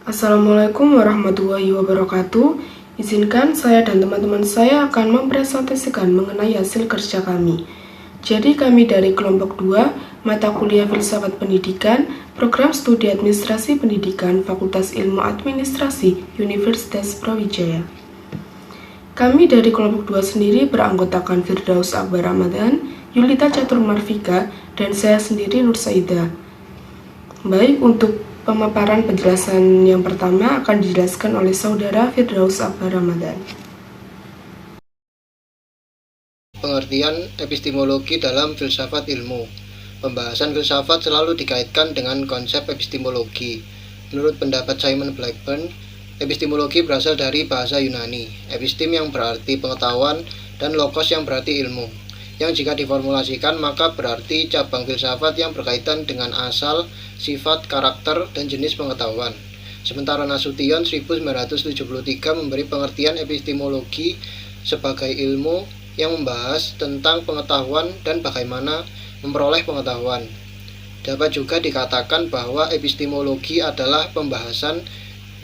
Assalamualaikum warahmatullahi wabarakatuh. Izinkan saya dan teman-teman saya akan mempresentasikan mengenai hasil kerja kami. Jadi kami dari kelompok 2, mata kuliah Filsafat Pendidikan, program studi Administrasi Pendidikan, Fakultas Ilmu Administrasi, Universitas Brawijaya. Kami dari kelompok 2 sendiri beranggotakan Firdaus Akbar Ramadan, Yulita Catur Marfika, dan saya sendiri Nur Saida. Baik, untuk pemaparan penjelasan yang pertama akan dijelaskan oleh saudara Firdaus Akbar Ramadan. Pengertian epistemologi dalam filsafat ilmu. Pembahasan filsafat selalu dikaitkan dengan konsep epistemologi. Menurut pendapat Simon Blackburn, epistemologi berasal dari bahasa Yunani, epistem yang berarti pengetahuan dan logos yang berarti ilmu, yang jika diformulasikan maka berarti cabang filsafat yang berkaitan dengan asal, sifat, karakter, dan jenis pengetahuan. Sementara Nasution 1973 memberi pengertian epistemologi sebagai ilmu yang membahas tentang pengetahuan dan bagaimana memperoleh pengetahuan. Dapat juga dikatakan bahwa epistemologi adalah pembahasan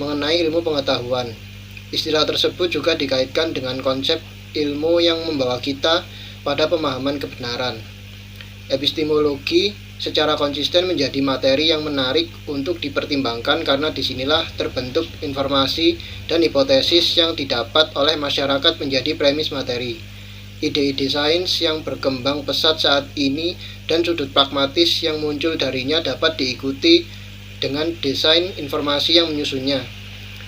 mengenai ilmu pengetahuan. Istilah tersebut juga dikaitkan dengan konsep ilmu yang membawa kita pada pemahaman kebenaran. Epistemologi secara konsisten menjadi materi yang menarik untuk dipertimbangkan karena disinilah terbentuk informasi dan hipotesis yang didapat oleh masyarakat menjadi premis materi. Ide-ide sains yang berkembang pesat saat ini dan sudut pragmatis yang muncul darinya dapat diikuti dengan desain informasi yang menyusunnya,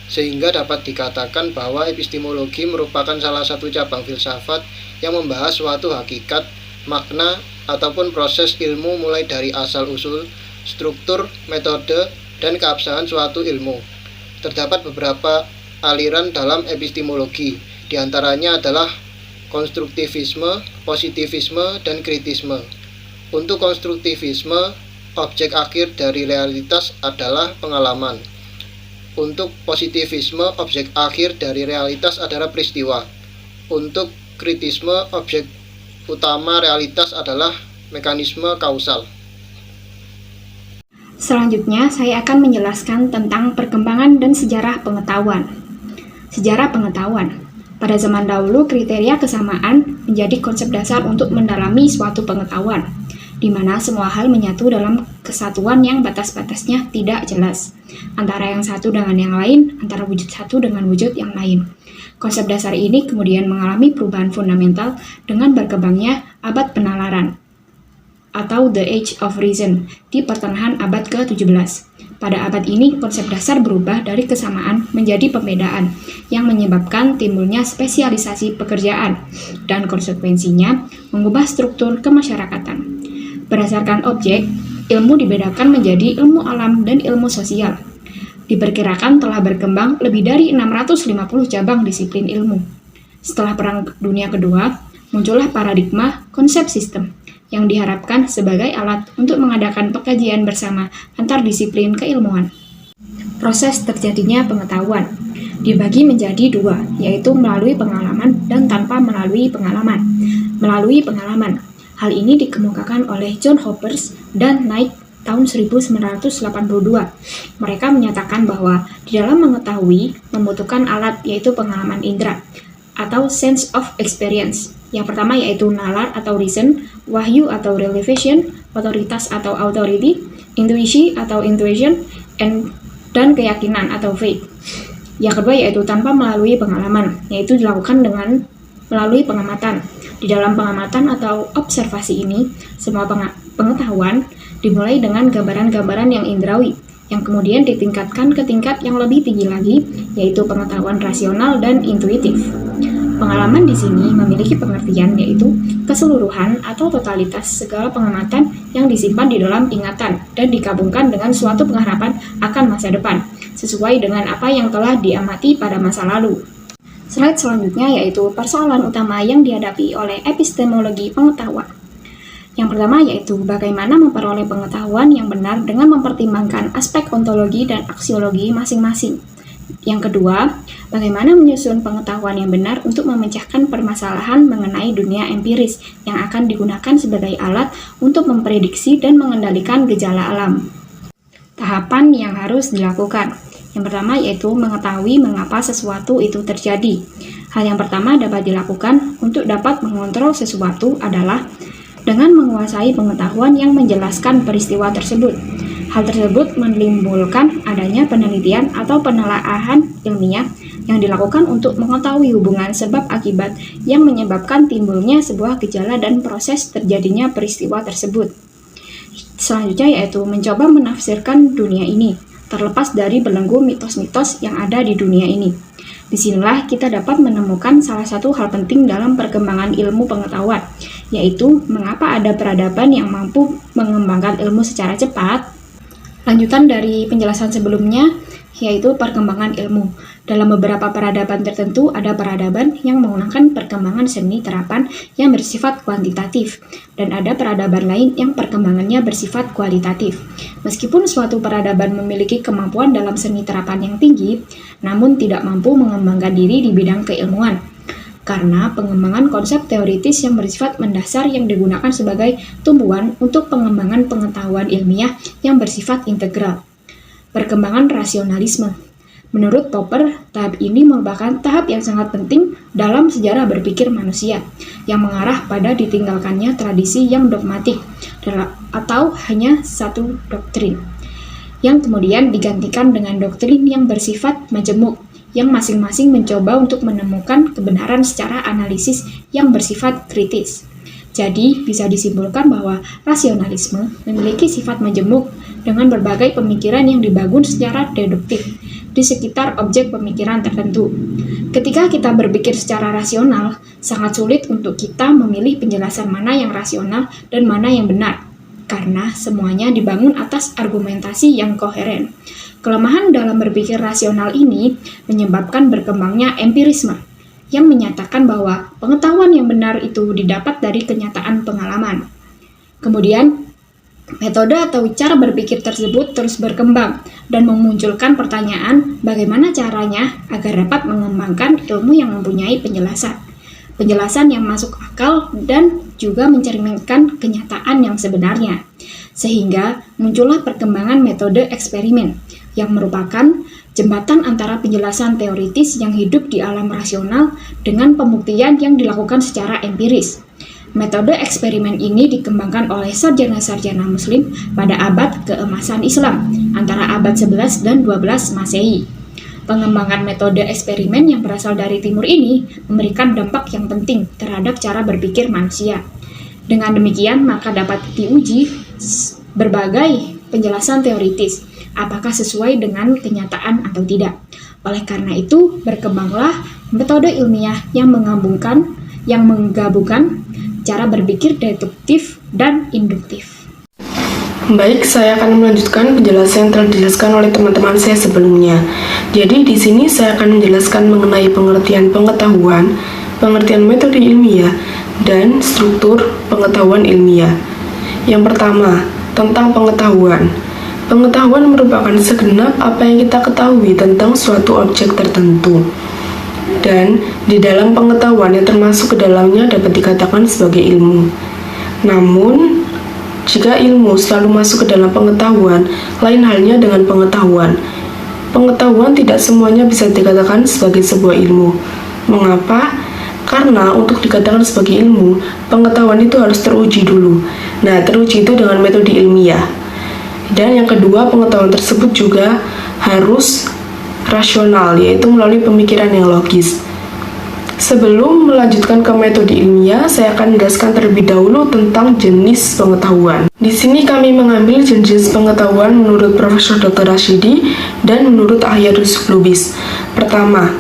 sehingga dapat dikatakan bahwa epistemologi merupakan salah satu cabang filsafat yang membahas suatu hakikat, makna, ataupun proses ilmu mulai dari asal-usul, struktur, metode, dan keabsahan suatu ilmu. Terdapat beberapa aliran dalam epistemologi, diantaranya adalah konstruktivisme, positivisme, dan kritisme. Untuk konstruktivisme, objek akhir dari realitas adalah pengalaman. Untuk positivisme, objek akhir dari realitas adalah peristiwa. Untuk kritisme, objek utama realitas adalah mekanisme kausal. Selanjutnya, saya akan menjelaskan tentang perkembangan dan sejarah pengetahuan. Sejarah pengetahuan. Pada zaman dahulu, kriteria kesamaan menjadi konsep dasar untuk mendalami suatu pengetahuan, di mana semua hal menyatu dalam kesatuan yang batas-batasnya tidak jelas, antara yang satu dengan yang lain, antara wujud satu dengan wujud yang lain. Konsep dasar ini kemudian mengalami perubahan fundamental dengan berkembangnya abad penalaran, atau The Age of Reason, di pertengahan abad ke-17. Pada abad ini, konsep dasar berubah dari kesamaan menjadi pembedaan, yang menyebabkan timbulnya spesialisasi pekerjaan, dan konsekuensinya mengubah struktur kemasyarakatan. Berdasarkan objek, ilmu dibedakan menjadi ilmu alam dan ilmu sosial. Diperkirakan telah berkembang lebih dari 650 cabang disiplin ilmu. Setelah Perang Dunia Kedua, muncullah paradigma konsep sistem, yang diharapkan sebagai alat untuk mengadakan pengkajian bersama antar disiplin keilmuan. Proses terjadinya pengetahuan dibagi menjadi dua, yaitu melalui pengalaman dan tanpa melalui pengalaman. Melalui pengalaman, hal ini dikemukakan oleh John Hoppers dan Knight tahun 1982. Mereka menyatakan bahwa di dalam mengetahui membutuhkan alat, yaitu pengalaman indera atau sense of experience. Yang pertama yaitu nalar atau reason, wahyu atau revelation, otoritas atau authority, intuisi atau intuition, dan keyakinan atau faith. Yang kedua yaitu tanpa melalui pengalaman, yaitu dilakukan dengan melalui pengamatan. Di dalam pengamatan atau observasi ini, semua pengetahuan dimulai dengan gambaran-gambaran yang indrawi, yang kemudian ditingkatkan ke tingkat yang lebih tinggi lagi, yaitu pengetahuan rasional dan intuitif. Pengalaman di sini memiliki pengertian yaitu keseluruhan atau totalitas segala pengamatan yang disimpan di dalam ingatan dan digabungkan dengan suatu pengharapan akan masa depan, sesuai dengan apa yang telah diamati pada masa lalu. Slide selanjutnya yaitu persoalan utama yang dihadapi oleh epistemologi pengetahuan. Yang pertama yaitu bagaimana memperoleh pengetahuan yang benar dengan mempertimbangkan aspek ontologi dan aksiologi masing-masing. Yang kedua, bagaimana menyusun pengetahuan yang benar untuk memecahkan permasalahan mengenai dunia empiris yang akan digunakan sebagai alat untuk memprediksi dan mengendalikan gejala alam. Tahapan yang harus dilakukan. Yang pertama yaitu mengetahui mengapa sesuatu itu terjadi. Hal yang pertama dapat dilakukan untuk dapat mengontrol sesuatu adalah dengan menguasai pengetahuan yang menjelaskan peristiwa tersebut. Hal tersebut menimbulkan adanya penelitian atau penelaahan ilmiah yang dilakukan untuk mengetahui hubungan sebab akibat yang menyebabkan timbulnya sebuah gejala dan proses terjadinya peristiwa tersebut. Selanjutnya yaitu mencoba menafsirkan dunia ini, terlepas dari belenggu mitos-mitos yang ada di dunia ini. Disinilah kita dapat menemukan salah satu hal penting dalam perkembangan ilmu pengetahuan, yaitu mengapa ada peradaban yang mampu mengembangkan ilmu secara cepat. Lanjutan dari penjelasan sebelumnya, yaitu perkembangan ilmu. Dalam beberapa peradaban tertentu, ada peradaban yang menggunakan perkembangan seni terapan yang bersifat kuantitatif, dan ada peradaban lain yang perkembangannya bersifat kualitatif. Meskipun suatu peradaban memiliki kemampuan dalam seni terapan yang tinggi, namun tidak mampu mengembangkan diri di bidang keilmuan, karena pengembangan konsep teoritis yang bersifat mendasar yang digunakan sebagai tumpuan untuk pengembangan pengetahuan ilmiah yang bersifat integral. Perkembangan rasionalisme. Menurut Popper, tahap ini merupakan tahap yang sangat penting dalam sejarah berpikir manusia, yang mengarah pada ditinggalkannya tradisi yang dogmatik atau hanya satu doktrin, yang kemudian digantikan dengan doktrin yang bersifat majemuk, yang masing-masing mencoba untuk menemukan kebenaran secara analisis yang bersifat kritis. Jadi, bisa disimpulkan bahwa rasionalisme memiliki sifat majemuk dengan berbagai pemikiran yang dibangun secara deduktif di sekitar objek pemikiran tertentu. Ketika kita berpikir secara rasional, sangat sulit untuk kita memilih penjelasan mana yang rasional dan mana yang benar, karena semuanya dibangun atas argumentasi yang koheren. Kelemahan dalam berpikir rasional ini menyebabkan berkembangnya empirisme, yang menyatakan bahwa pengetahuan yang benar itu didapat dari kenyataan pengalaman. Kemudian, metode atau cara berpikir tersebut terus berkembang dan memunculkan pertanyaan bagaimana caranya agar dapat mengembangkan ilmu yang mempunyai penjelasan yang masuk akal dan juga mencerminkan kenyataan yang sebenarnya. Sehingga muncullah perkembangan metode eksperimen yang merupakan jembatan antara penjelasan teoritis yang hidup di alam rasional dengan pembuktian yang dilakukan secara empiris. Metode eksperimen ini dikembangkan oleh sarjana-sarjana muslim pada abad keemasan Islam, antara abad 11 dan 12 Masehi. Pengembangan metode eksperimen yang berasal dari timur ini memberikan dampak yang penting terhadap cara berpikir manusia. Dengan demikian, maka dapat diuji berbagai penjelasan teoritis, apakah sesuai dengan kenyataan atau tidak. Oleh karena itu, berkembanglah metode ilmiah yang menggabungkan cara berpikir deduktif dan induktif. Baik, saya akan melanjutkan penjelasan yang telah dijelaskan oleh teman-teman saya sebelumnya. Jadi di sini saya akan menjelaskan mengenai pengertian pengetahuan, pengertian metode ilmiah, dan struktur pengetahuan ilmiah. Yang pertama, tentang pengetahuan. Pengetahuan merupakan segenap apa yang kita ketahui tentang suatu objek tertentu. Dan di dalam pengetahuan yang termasuk ke dalamnya dapat dikatakan sebagai ilmu. Namun, jika ilmu selalu masuk ke dalam pengetahuan, lain halnya dengan pengetahuan. Pengetahuan tidak semuanya bisa dikatakan sebagai sebuah ilmu. Mengapa? Karena untuk dikatakan sebagai ilmu, pengetahuan itu harus teruji dulu. Nah, teruji itu dengan metode ilmiah. Dan yang kedua, pengetahuan tersebut juga harus rasional, yaitu melalui pemikiran yang logis. Sebelum melanjutkan ke metode ilmiah, saya akan menjelaskan terlebih dahulu tentang jenis pengetahuan. Di sini kami mengambil jenis pengetahuan menurut Profesor Dr. Rashidi dan menurut Ahyar Yusuf Lubis. Pertama,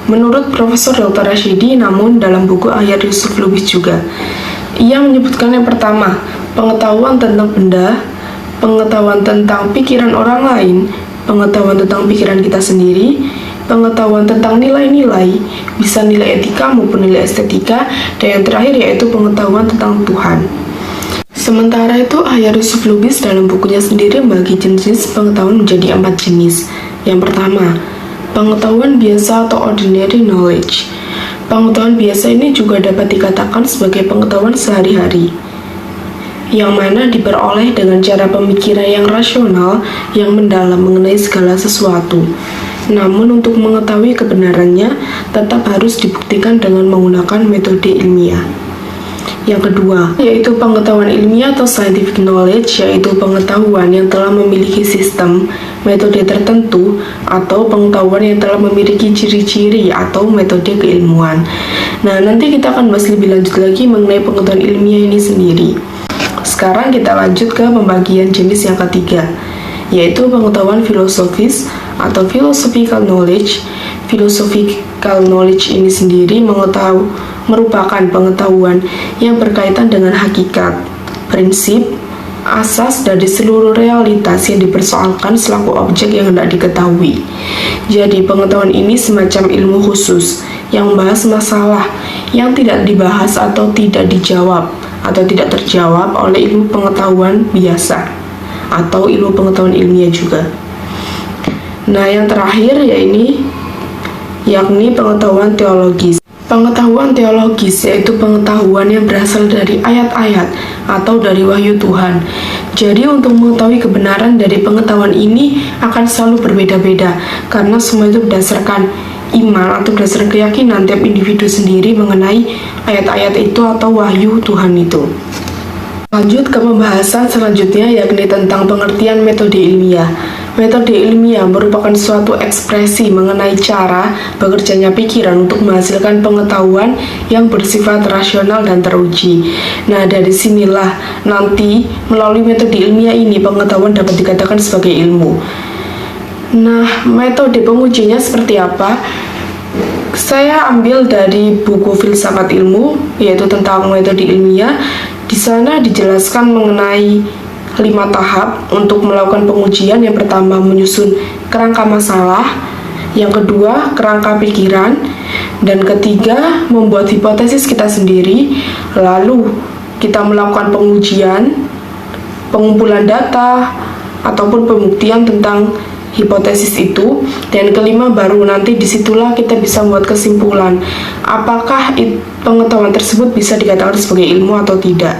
menurut Profesor Dr. Rashidi, namun dalam buku Ahyar Yusuf Lubis juga. Ia menyebutkan yang pertama, pengetahuan tentang benda, pengetahuan tentang pikiran orang lain, pengetahuan tentang pikiran kita sendiri, pengetahuan tentang nilai-nilai, bisa nilai etika maupun nilai estetika, dan yang terakhir yaitu pengetahuan tentang Tuhan. Sementara itu, Ahyar Yusuf Lubis dalam bukunya sendiri membagi jenis pengetahuan menjadi 4 jenis. Yang pertama, pengetahuan biasa atau ordinary knowledge. Pengetahuan biasa ini juga dapat dikatakan sebagai pengetahuan sehari-hari. yang mana diperoleh dengan cara pemikiran yang rasional yang mendalam mengenai segala sesuatu. Namun untuk mengetahui kebenarannya tetap harus dibuktikan dengan menggunakan metode ilmiah. Yang kedua, yaitu pengetahuan ilmiah atau scientific knowledge, yaitu pengetahuan yang telah memiliki sistem, metode tertentu, atau pengetahuan yang telah memiliki ciri-ciri atau metode keilmuan. Nah, nanti kita akan bahas lebih lanjut lagi mengenai pengetahuan ilmiah ini sendiri. Sekarang kita lanjut ke pembagian jenis yang ketiga, yaitu pengetahuan filosofis atau philosophical knowledge. Philosophical knowledge ini sendiri merupakan pengetahuan yang berkaitan dengan hakikat, prinsip, asas dari seluruh realitas yang dipersoalkan selaku objek yang hendak diketahui. Jadi pengetahuan ini semacam ilmu khusus yang membahas masalah yang tidak dibahas atau tidak dijawab atau tidak terjawab oleh ilmu pengetahuan biasa atau ilmu pengetahuan ilmiah juga. Nah, yang terakhir yakni pengetahuan teologis. Pengetahuan teologis yaitu pengetahuan yang berasal dari ayat-ayat atau dari wahyu Tuhan. Jadi untuk mengetahui kebenaran dari pengetahuan ini akan selalu berbeda-beda karena semua itu berdasarkan iman atau berdasarkan keyakinan tiap individu sendiri mengenai ayat-ayat itu atau wahyu Tuhan itu. Lanjut ke pembahasan selanjutnya, yakni tentang pengertian metode ilmiah. Metode ilmiah merupakan suatu ekspresi mengenai cara bekerjanya pikiran untuk menghasilkan pengetahuan yang bersifat rasional dan teruji. Nah, dari sinilah nanti melalui metode ilmiah ini pengetahuan dapat dikatakan sebagai ilmu. Nah, metode pengujinya seperti apa? Saya ambil dari buku Filsafat Ilmu, yaitu tentang metode ilmiah. Di sana dijelaskan mengenai 5 tahap untuk melakukan pengujian. Yang pertama, menyusun kerangka masalah. Yang kedua, kerangka pikiran. Dan ketiga, membuat hipotesis kita sendiri. Lalu, kita melakukan pengujian, pengumpulan data, ataupun pembuktian tentang hipotesis itu. Dan kelima, baru nanti disitulah kita bisa membuat kesimpulan apakah pengetahuan tersebut bisa dikatakan sebagai ilmu atau tidak.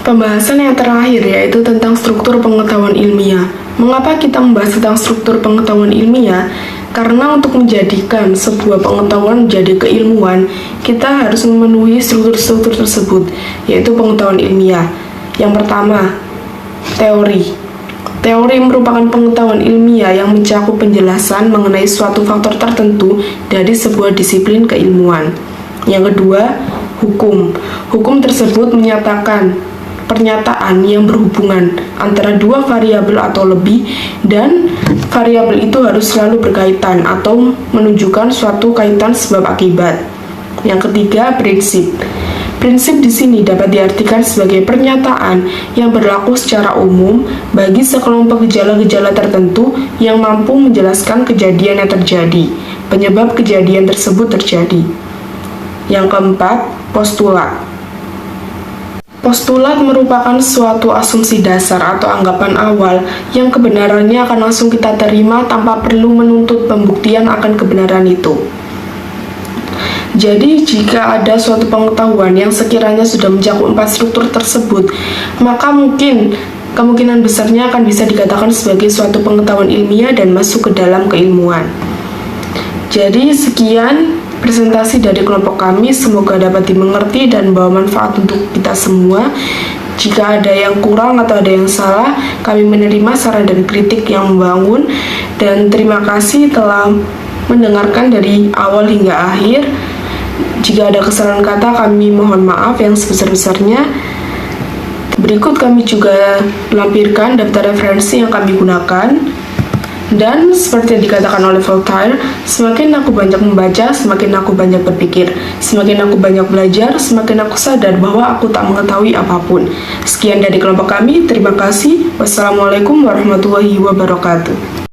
Pembahasan yang terakhir yaitu tentang struktur pengetahuan ilmiah. Mengapa kita membahas tentang struktur pengetahuan ilmiah? Karena untuk menjadikan sebuah pengetahuan menjadi keilmuan, kita harus memenuhi struktur-struktur tersebut, yaitu pengetahuan ilmiah. Yang pertama, teori. Teori merupakan pengetahuan ilmiah yang mencakup penjelasan mengenai suatu faktor tertentu dari sebuah disiplin keilmuan. Yang kedua, hukum. Hukum tersebut menyatakan pernyataan yang berhubungan antara dua variabel atau lebih, dan variabel itu harus selalu berkaitan atau menunjukkan suatu kaitan sebab akibat. Yang ketiga, prinsip. Prinsip di sini dapat diartikan sebagai pernyataan yang berlaku secara umum bagi sekelompok gejala-gejala tertentu yang mampu menjelaskan kejadian yang terjadi, penyebab kejadian tersebut terjadi. Yang keempat, postulat. Postulat merupakan suatu asumsi dasar atau anggapan awal yang kebenarannya akan langsung kita terima tanpa perlu menuntut pembuktian akan kebenaran itu. Jadi, jika ada suatu pengetahuan yang sekiranya sudah mencakup 4 struktur tersebut, maka kemungkinan besarnya akan bisa dikatakan sebagai suatu pengetahuan ilmiah dan masuk ke dalam keilmuan. Jadi, sekian presentasi dari kelompok kami, semoga dapat dimengerti dan membawa manfaat untuk kita semua. Jika ada yang kurang atau ada yang salah, kami menerima saran dan kritik yang membangun, dan terima kasih telah mendengarkan dari awal hingga akhir. Jika ada kesalahan kata, kami mohon maaf yang sebesar-besarnya. Berikut kami juga lampirkan daftar referensi yang kami gunakan. Dan seperti yang dikatakan oleh Voltaire, semakin aku banyak membaca, semakin aku banyak berpikir. Semakin aku banyak belajar, semakin aku sadar bahwa aku tak mengetahui apapun. Sekian dari kelompok kami, terima kasih. Wassalamualaikum warahmatullahi wabarakatuh.